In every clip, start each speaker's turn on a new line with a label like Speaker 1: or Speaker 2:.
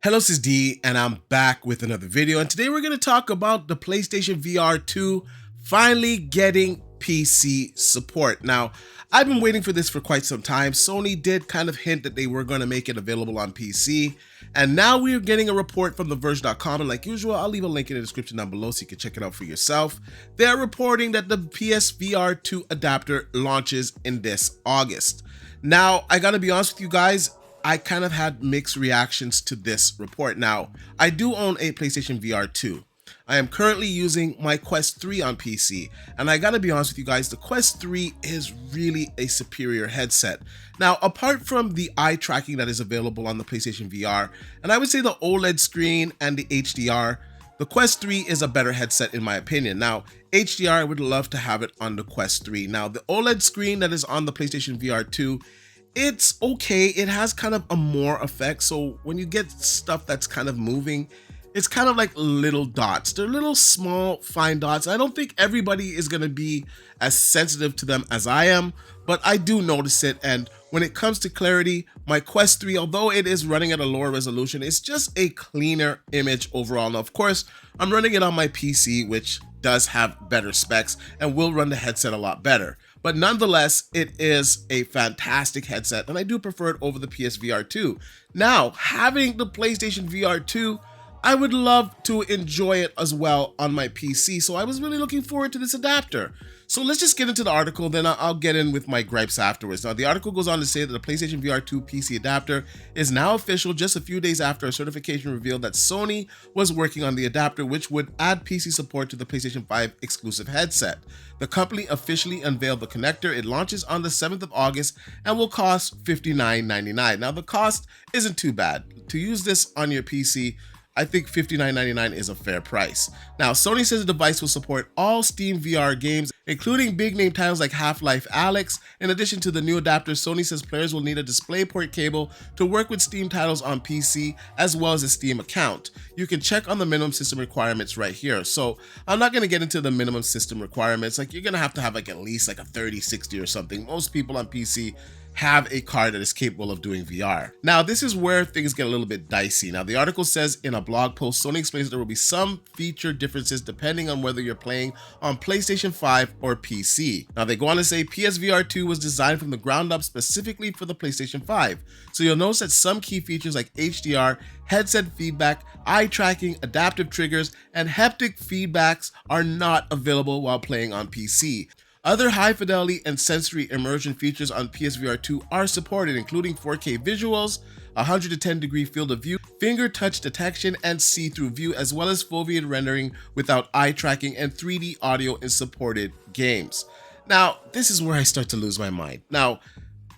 Speaker 1: Hello, this is D, and I'm back with another video. And today we're going to talk about the PlayStation VR2 finally getting PC support. Now, I've been waiting for this for quite some time. Sony did kind of hint that they were going to make it available on PC. And now we're getting a report from TheVerge.com. And like usual, I'll leave a link in the description down below so you can check it out for yourself. They're reporting that the PSVR2 adapter launches in this August. Now, I got to be honest with you guys, I kind of had mixed reactions to this report. Now, I do own a PlayStation VR 2. I am currently using my Quest 3 on PC, and I gotta be honest with you guys, the Quest 3 is really a superior headset. Now, apart from the eye tracking that is available on the PlayStation VR, and I would say the OLED screen and the HDR, the Quest 3 is a better headset in my opinion. Now, HDR, I would love to have it on the Quest 3. Now, the OLED screen that is on the PlayStation VR 2, it's okay. It has kind of a more effect. So when you get stuff that's kind of moving, it's kind of like little dots. They're little small, fine dots. I don't think everybody is going to be as sensitive to them as I am, but I do notice it. And when it comes to clarity, my Quest 3, although it is running at a lower resolution, it's just a cleaner image overall. Now, of course, I'm running it on my PC, which does have better specs and will run the headset a lot better. But nonetheless, it is a fantastic headset, and I do prefer it over the PSVR 2. Now, having the PlayStation VR 2, I would love to enjoy it as well on my PC, so I was really looking forward to this adapter. So let's just get into the article, then I'll get in with my gripes afterwards. Now, the article goes on to say that the PlayStation VR 2 PC adapter is now official just a few days after a certification revealed that Sony was working on the adapter, which would add PC support to the PlayStation 5 exclusive headset. The company officially unveiled the connector. It launches on the 7th of August and will cost $59.99. Now, the cost isn't too bad. To use this on your PC, I think $59.99 is a fair price. Now, Sony says the device will support all Steam VR games, including big-name titles like Half-Life Alyx. In addition to the new adapter, Sony says players will need a DisplayPort cable to work with Steam titles on PC, as well as a Steam account. You can check on the minimum system requirements right here. So I'm not going to get into the minimum system requirements. Like, you're going to have like at least like a 3060 or something. Most people on PC have a card that is capable of doing VR. Now, this is where things get a little bit dicey. Now, the article says in a blog post, Sony explains that there will be some feature differences depending on whether you're playing on PlayStation 5 or PC. Now, they go on to say PSVR 2 was designed from the ground up specifically for the PlayStation 5. So you'll notice that some key features like HDR, headset feedback, eye tracking, adaptive triggers, and haptic feedbacks are not available while playing on PC. Other high fidelity and sensory immersion features on PSVR 2 are supported, including 4K visuals, 110-degree field of view, finger touch detection, and see-through view, as well as foveated rendering without eye tracking, and 3D audio in supported games. Now, this is where I start to lose my mind. Now,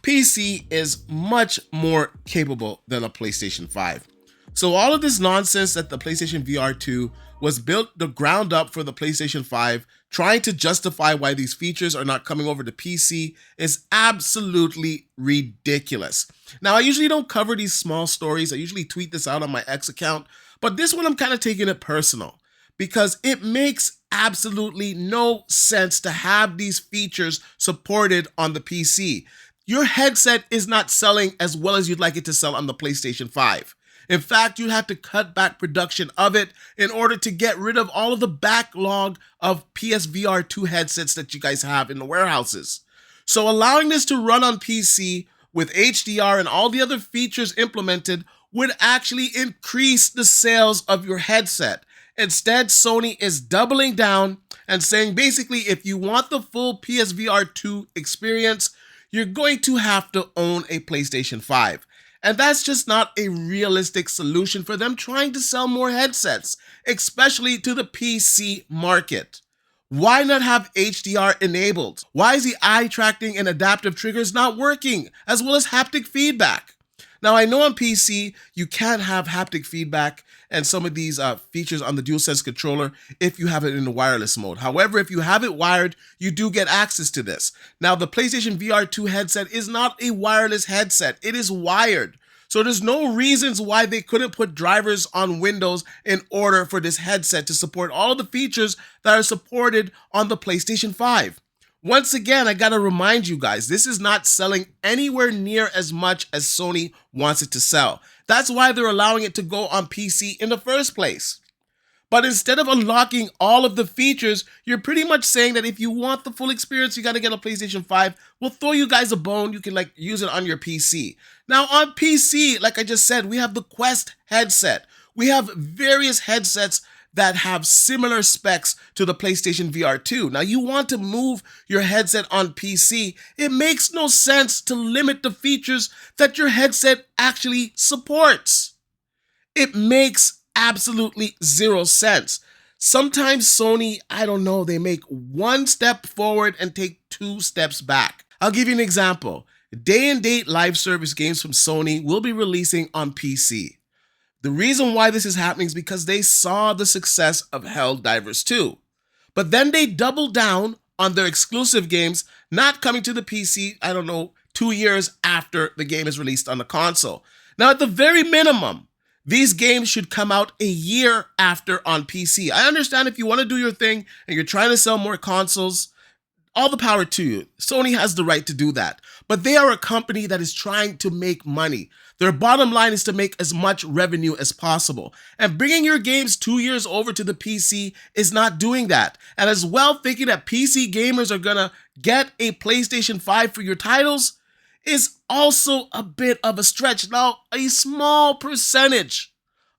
Speaker 1: PC is much more capable than a PlayStation 5. So all of this nonsense that the PlayStation VR 2 was built the ground up for the PlayStation 5, trying to justify why these features are not coming over to PC, is absolutely ridiculous. Now, I usually don't cover these small stories. I usually tweet this out on my X account, but this one I'm kind of taking it personal because it makes absolutely no sense to have these features supported on the PC. Your headset is not selling as well as you'd like it to sell on the PlayStation 5. In fact, you have to cut back production of it in order to get rid of all of the backlog of PSVR 2 headsets that you guys have in the warehouses. So allowing this to run on PC with HDR and all the other features implemented would actually increase the sales of your headset. Instead, Sony is doubling down and saying basically if you want the full PSVR 2 experience, you're going to have to own a PlayStation 5. And that's just not a realistic solution for them trying to sell more headsets, especially to the PC market. Why not have HDR enabled? Why is the eye tracking and adaptive triggers not working, as well as haptic feedback? Now, I know on PC, you can't have haptic feedback and some of these features on the DualSense controller if you have it in the wireless mode. However, if you have it wired, you do get access to this. Now, the PlayStation VR 2 headset is not a wireless headset. It is wired. So there's no reasons why they couldn't put drivers on Windows in order for this headset to support all of the features that are supported on the PlayStation 5. Once again, I gotta remind you guys, this is not selling anywhere near as much as Sony wants it to sell. That's why they're allowing it to go on PC in the first place. But instead of unlocking all of the features, you're pretty much saying that if you want the full experience, you got to get a PlayStation 5. We'll throw you guys a bone. You can use it on your PC. Now on PC, like I just said, we have the Quest headset. We have various headsets that have similar specs to the PlayStation VR2. Now you want to move your headset on PC. It makes no sense to limit the features that your headset actually supports. It makes absolutely zero sense. Sometimes Sony, I don't know, they make one step forward and take 2 steps back. I'll give you an example. Day and date live service games from Sony will be releasing on PC. The reason why this is happening is because they saw the success of Helldivers 2. But then they doubled down on their exclusive games not coming to the PC, 2 years after the game is released on the console. Now at the very minimum, these games should come out a year after on PC. I understand if you want to do your thing and you're trying to sell more consoles, all the power to you. Sony has the right to do that. But they are a company that is trying to make money. Their bottom line is to make as much revenue as possible. And bringing your games 2 years over to the PC is not doing that. And as well, thinking that PC gamers are gonna get a PlayStation 5 for your titles is also a bit of a stretch. Now, a small percentage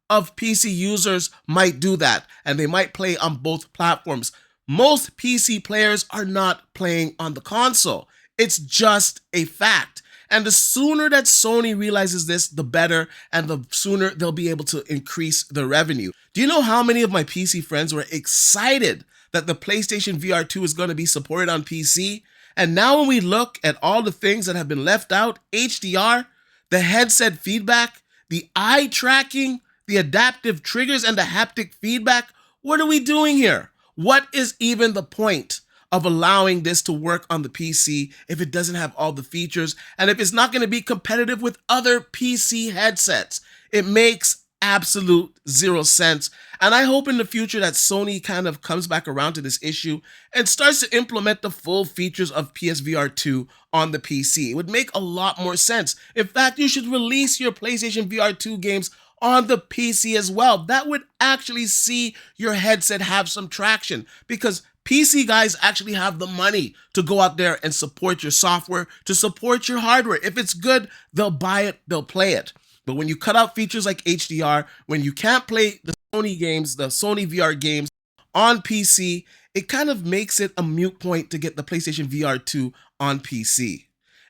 Speaker 1: of PC users might do that, and they might play on both platforms. Most PC players are not playing on the console. It's just a fact. And the sooner that Sony realizes this, the better, and the sooner they'll be able to increase the revenue. Do you know how many of my PC friends were excited that the PlayStation VR2 is going to be supported on PC? And now when we look at all the things that have been left out, HDR, the headset feedback, the eye tracking, the adaptive triggers, and the haptic feedback, what are we doing here? What is even the point of allowing this to work on the PC if it doesn't have all the features and if it's not going to be competitive with other PC headsets? It makes absolute zero sense. And I hope in the future that Sony kind of comes back around to this issue and starts to implement the full features of PSVR2 on the PC. It would make a lot more sense. In fact, you should release your PlayStation VR2 games on the PC as well. That would actually see your headset have some traction, because PC guys actually have the money to go out there and support your software, to support your hardware. If it's good, they'll buy it, they'll play it. But when you cut out features like HDR, when you can't play the Sony games, the Sony VR games on PC, it kind of makes it a moot point to get the PlayStation VR2 on PC.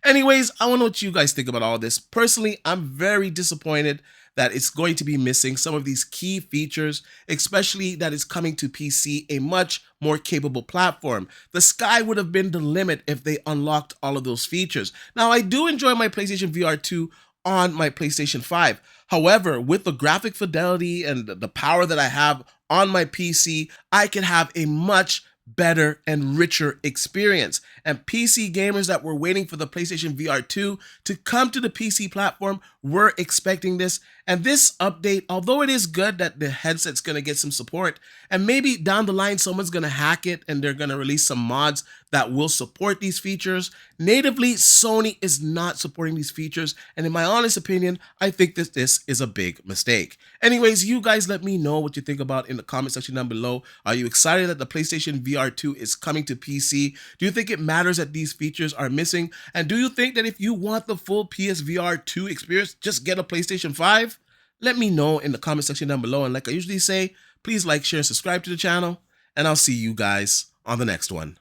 Speaker 1: Anyways, I want to know what you guys think about all this. Personally, I'm very disappointed that it's going to be missing some of these key features, especially that it's coming to PC, a much more capable platform. The sky would have been the limit if they unlocked all of those features. Now, I do enjoy my PlayStation VR2 on my PlayStation 5. However, with the graphic fidelity and the power that I have on my PC, I can have a much better and richer experience. And PC gamers that were waiting for the PlayStation VR2 to come to the PC platform were expecting this. And this update, although it is good that the headset's going to get some support, and maybe down the line someone's going to hack it and they're going to release some mods that will support these features, natively Sony is not supporting these features. And in my honest opinion, I think that this is a big mistake. Anyways, you guys let me know what you think about in the comment section down below. Are you excited that the PlayStation VR2 is coming to PC? Do you think it matters that these features are missing? And do you think that if you want the full PSVR2 experience, just get a PlayStation 5? Let me know in the comment section down below. And like I usually say, please like, share, and subscribe to the channel. And I'll see you guys on the next one.